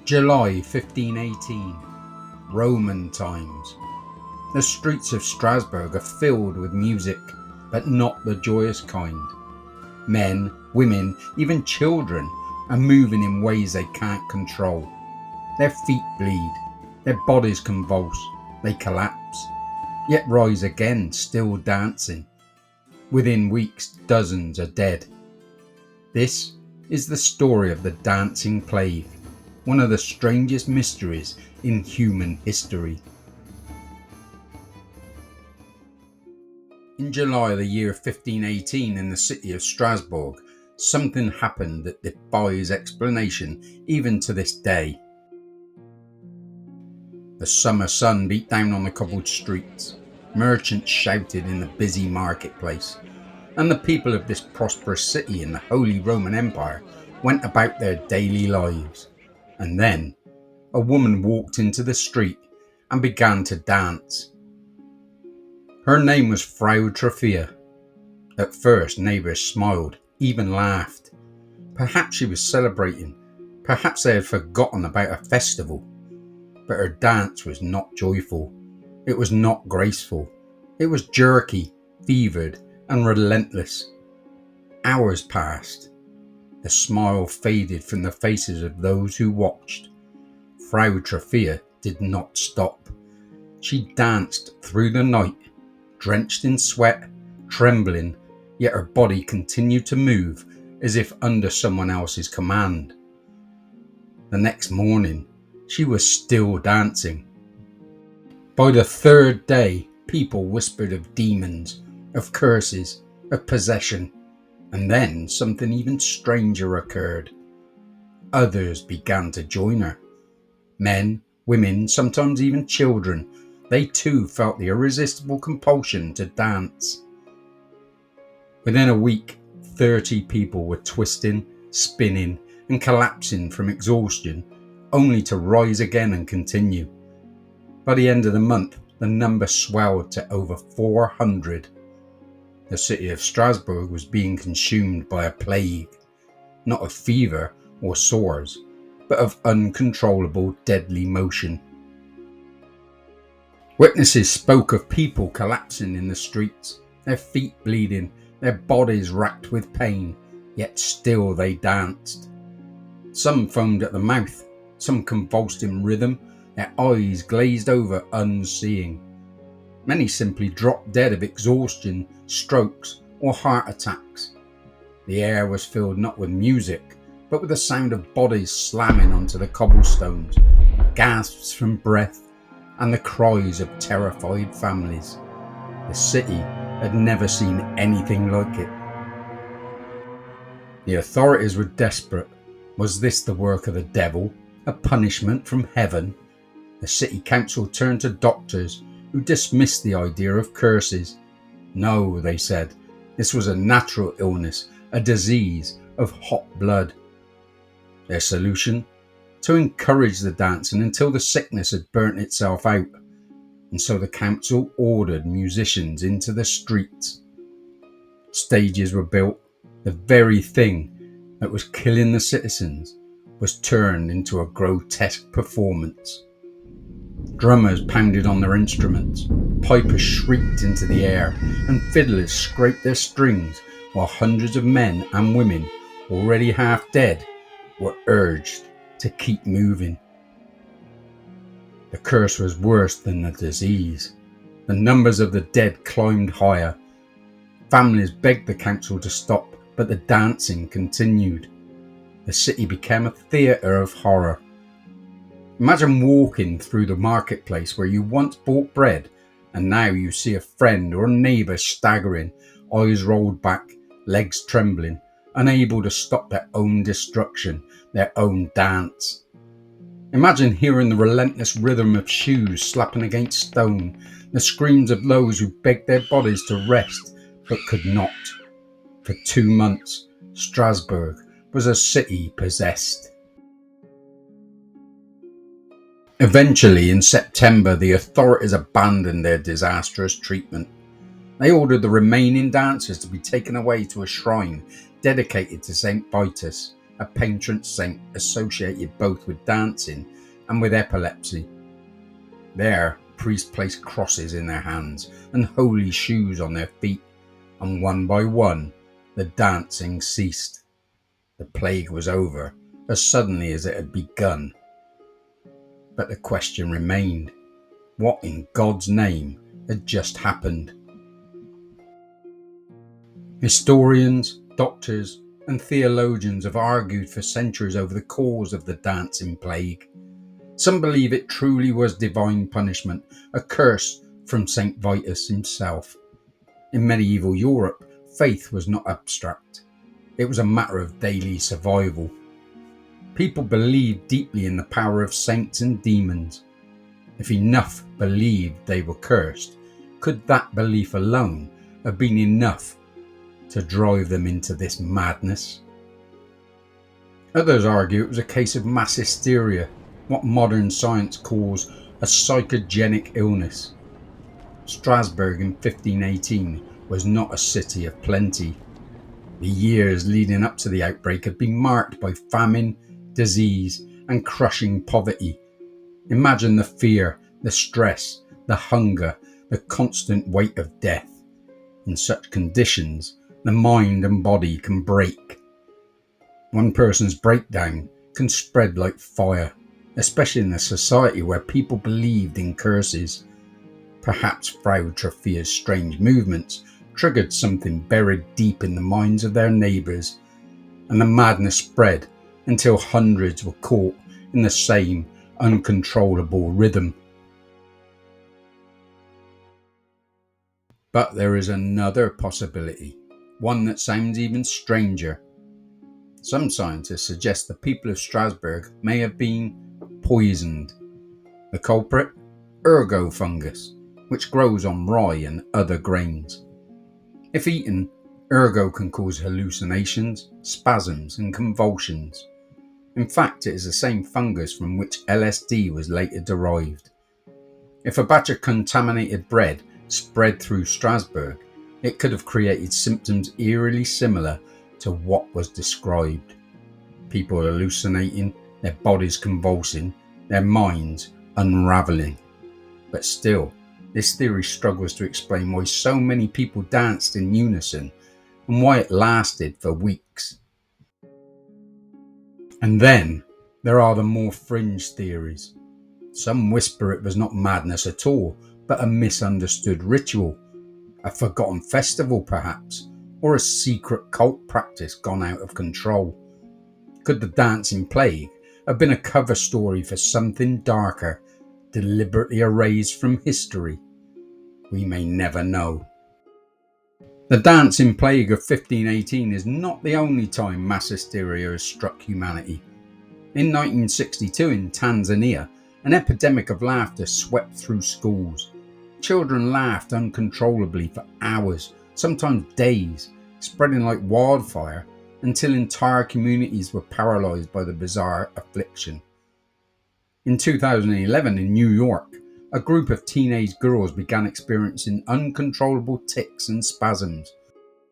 July 1518, Roman times. The streets of Strasbourg are filled with music, but not the joyous kind. Men, women, even children are moving in ways they can't control. Their feet bleed, their bodies convulse, they collapse, yet rise again, still dancing. Within weeks, dozens are dead. This is the story of the dancing plague, one of the strangest mysteries in human history. In July of the year 1518 in the city of Strasbourg, something happened that defies explanation even to this day. The summer sun beat down on the cobbled streets, merchants shouted in the busy marketplace, and the people of this prosperous city in the Holy Roman Empire went about their daily lives. And then a woman walked into the street and began to dance. Her name was Frau Troffea. At first neighbours smiled, even laughed. Perhaps she was celebrating, perhaps they had forgotten about a festival. But her dance was not joyful, it was not graceful, it was jerky, fevered and relentless. Hours passed. The smile faded from the faces of those who watched. Frau Troffea did not stop. She danced through the night, drenched in sweat, trembling, yet her body continued to move as if under someone else's command. The next morning, she was still dancing. By the third day, people whispered of demons, of curses, of possession, and then something even stranger occurred. Others began to join her. Men, women, sometimes even children. They too felt the irresistible compulsion to dance. Within a week, 30 people were twisting, spinning, and collapsing from exhaustion, only to rise again and continue. By the end of the month, the number swelled to over 400. The city of Strasbourg was being consumed by a plague, not of fever or sores, but of uncontrollable deadly motion. Witnesses spoke of people collapsing in the streets, their feet bleeding, their bodies racked with pain, yet still they danced. Some foamed at the mouth, some convulsed in rhythm, their eyes glazed over unseeing. Many simply dropped dead of exhaustion, strokes, or heart attacks. The air was filled not with music, but with the sound of bodies slamming onto the cobblestones, gasps from breath, and the cries of terrified families. The city had never seen anything like it. The authorities were desperate. Was this the work of the devil? A punishment from heaven? The city council turned to doctors who dismissed the idea of curses. No, they said, this was a natural illness, a disease of hot blood. Their solution? To encourage the dancing until the sickness had burnt itself out. And so the council ordered musicians into the streets. Stages were built. The very thing that was killing the citizens was turned into a grotesque performance. Drummers pounded on their instruments, pipers shrieked into the air, and fiddlers scraped their strings, while hundreds of men and women, already half dead, were urged to keep moving. The curse was worse than the disease. The numbers of the dead climbed higher. Families begged the council to stop, but the dancing continued. The city became a theatre of horror. Imagine walking through the marketplace where you once bought bread, and now you see a friend or a neighbour staggering, eyes rolled back, legs trembling, unable to stop their own destruction, their own dance. Imagine hearing the relentless rhythm of shoes slapping against stone, the screams of those who begged their bodies to rest but could not. For 2 months, Strasbourg was a city possessed. Eventually, in September, the authorities abandoned their disastrous treatment. They ordered the remaining dancers to be taken away to a shrine dedicated to Saint Vitus, a patron saint associated both with dancing and with epilepsy. There, priests placed crosses in their hands and holy shoes on their feet, and one by one, the dancing ceased. The plague was over as suddenly as it had begun. But the question remained, what in God's name had just happened? Historians, doctors, and theologians have argued for centuries over the cause of the dancing plague. Some believe it truly was divine punishment, a curse from Saint Vitus himself. In medieval Europe, faith was not abstract. It was a matter of daily survival. People believed deeply in the power of saints and demons. If enough believed they were cursed, could that belief alone have been enough to drive them into this madness? Others argue it was a case of mass hysteria, what modern science calls a psychogenic illness. Strasbourg in 1518 was not a city of plenty. The years leading up to the outbreak had been marked by famine, disease, and crushing poverty. Imagine the fear, the stress, the hunger, the constant weight of death. In such conditions, the mind and body can break. One person's breakdown can spread like fire, especially in a society where people believed in curses. Perhaps Frau Troffea's strange movements triggered something buried deep in the minds of their neighbours, and the madness spread until hundreds were caught in the same uncontrollable rhythm. But there is another possibility, one that sounds even stranger. Some scientists suggest the people of Strasbourg may have been poisoned. The culprit? Ergot fungus, which grows on rye and other grains. If eaten, ergot can cause hallucinations, spasms, and convulsions. In fact, it is the same fungus from which LSD was later derived. If a batch of contaminated bread spread through Strasbourg, it could have created symptoms eerily similar to what was described. People hallucinating, their bodies convulsing, their minds unravelling. But still, this theory struggles to explain why so many people danced in unison and why it lasted for weeks. And then there are the more fringe theories. Some whisper it was not madness at all, but a misunderstood ritual, a forgotten festival perhaps, or a secret cult practice gone out of control. Could the dancing plague have been a cover story for something darker, deliberately erased from history? We may never know. The dancing plague of 1518 is not the only time mass hysteria has struck humanity. In 1962 in Tanzania, an epidemic of laughter swept through schools. Children laughed uncontrollably for hours, sometimes days, spreading like wildfire until entire communities were paralysed by the bizarre affliction. In 2011 in New York, a group of teenage girls began experiencing uncontrollable tics and spasms.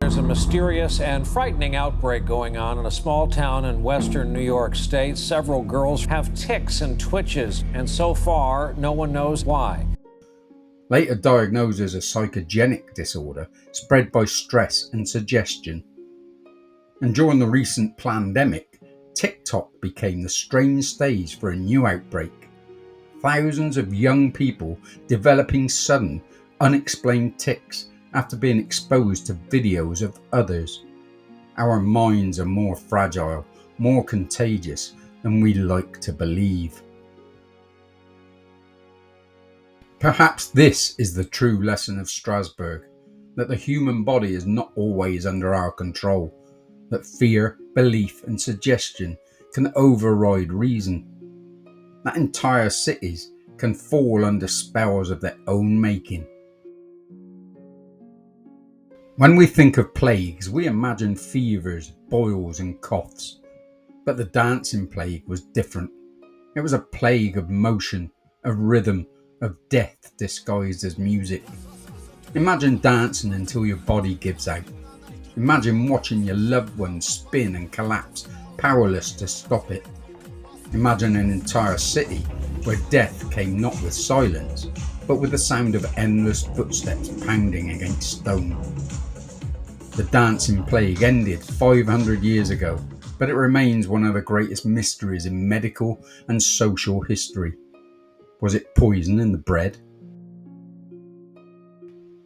There's a mysterious and frightening outbreak going on in a small town in western New York State. Several girls have tics and twitches, and so far, no one knows why. Later diagnosed as a psychogenic disorder spread by stress and suggestion. And during the recent pandemic, TikTok became the strange stage for a new outbreak. Thousands of young people developing sudden, unexplained tics after being exposed to videos of others. Our minds are more fragile, more contagious than we like to believe. Perhaps this is the true lesson of Strasbourg, that the human body is not always under our control, that fear, belief and suggestion can override reason, that entire cities can fall under spells of their own making. When we think of plagues, we imagine fevers, boils and coughs. But the dancing plague was different. It was a plague of motion, of rhythm, of death disguised as music. Imagine dancing until your body gives out. Imagine watching your loved ones spin and collapse powerless to stop it. Imagine an entire city where death came not with silence, but with the sound of endless footsteps pounding against stone. The dancing plague ended 500 years ago, but it remains one of the greatest mysteries in medical and social history. Was it poison in the bread?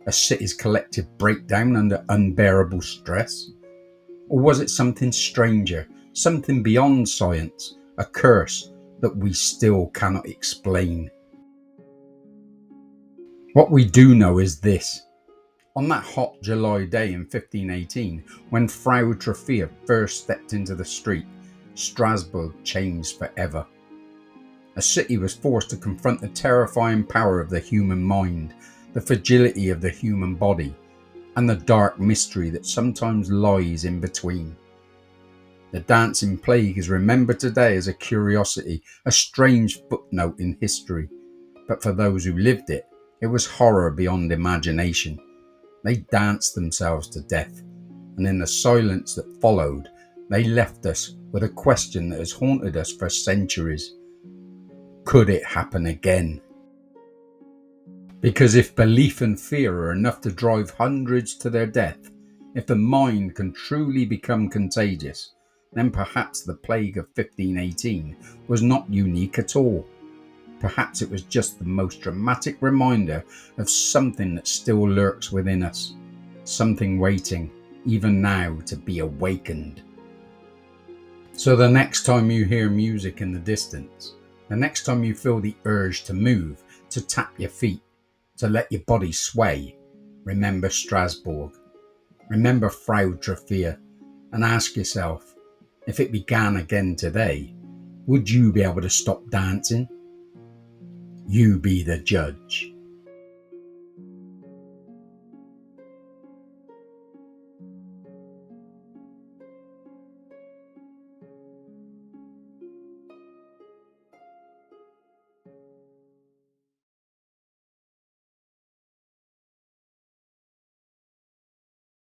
A city's collective breakdown under unbearable stress? Or was it something stranger, something beyond science, a curse that we still cannot explain? What we do know is this. On that hot July day in 1518, when Frau Troffea first stepped into the street, Strasbourg changed forever. A city was forced to confront the terrifying power of the human mind, the fragility of the human body, and the dark mystery that sometimes lies in between. The dancing plague is remembered today as a curiosity, a strange footnote in history, but for those who lived it, it was horror beyond imagination. They danced themselves to death, and in the silence that followed, they left us with a question that has haunted us for centuries. Could it happen again? Because if belief and fear are enough to drive hundreds to their death, if the mind can truly become contagious, then perhaps the plague of 1518 was not unique at all. Perhaps it was just the most dramatic reminder of something that still lurks within us, something waiting, even now, to be awakened. So the next time you hear music in the distance, the next time you feel the urge to move, to tap your feet, to let your body sway, remember Strasbourg, remember Frau Troffea, and ask yourself, if it began again today, would you be able to stop dancing? You be the judge.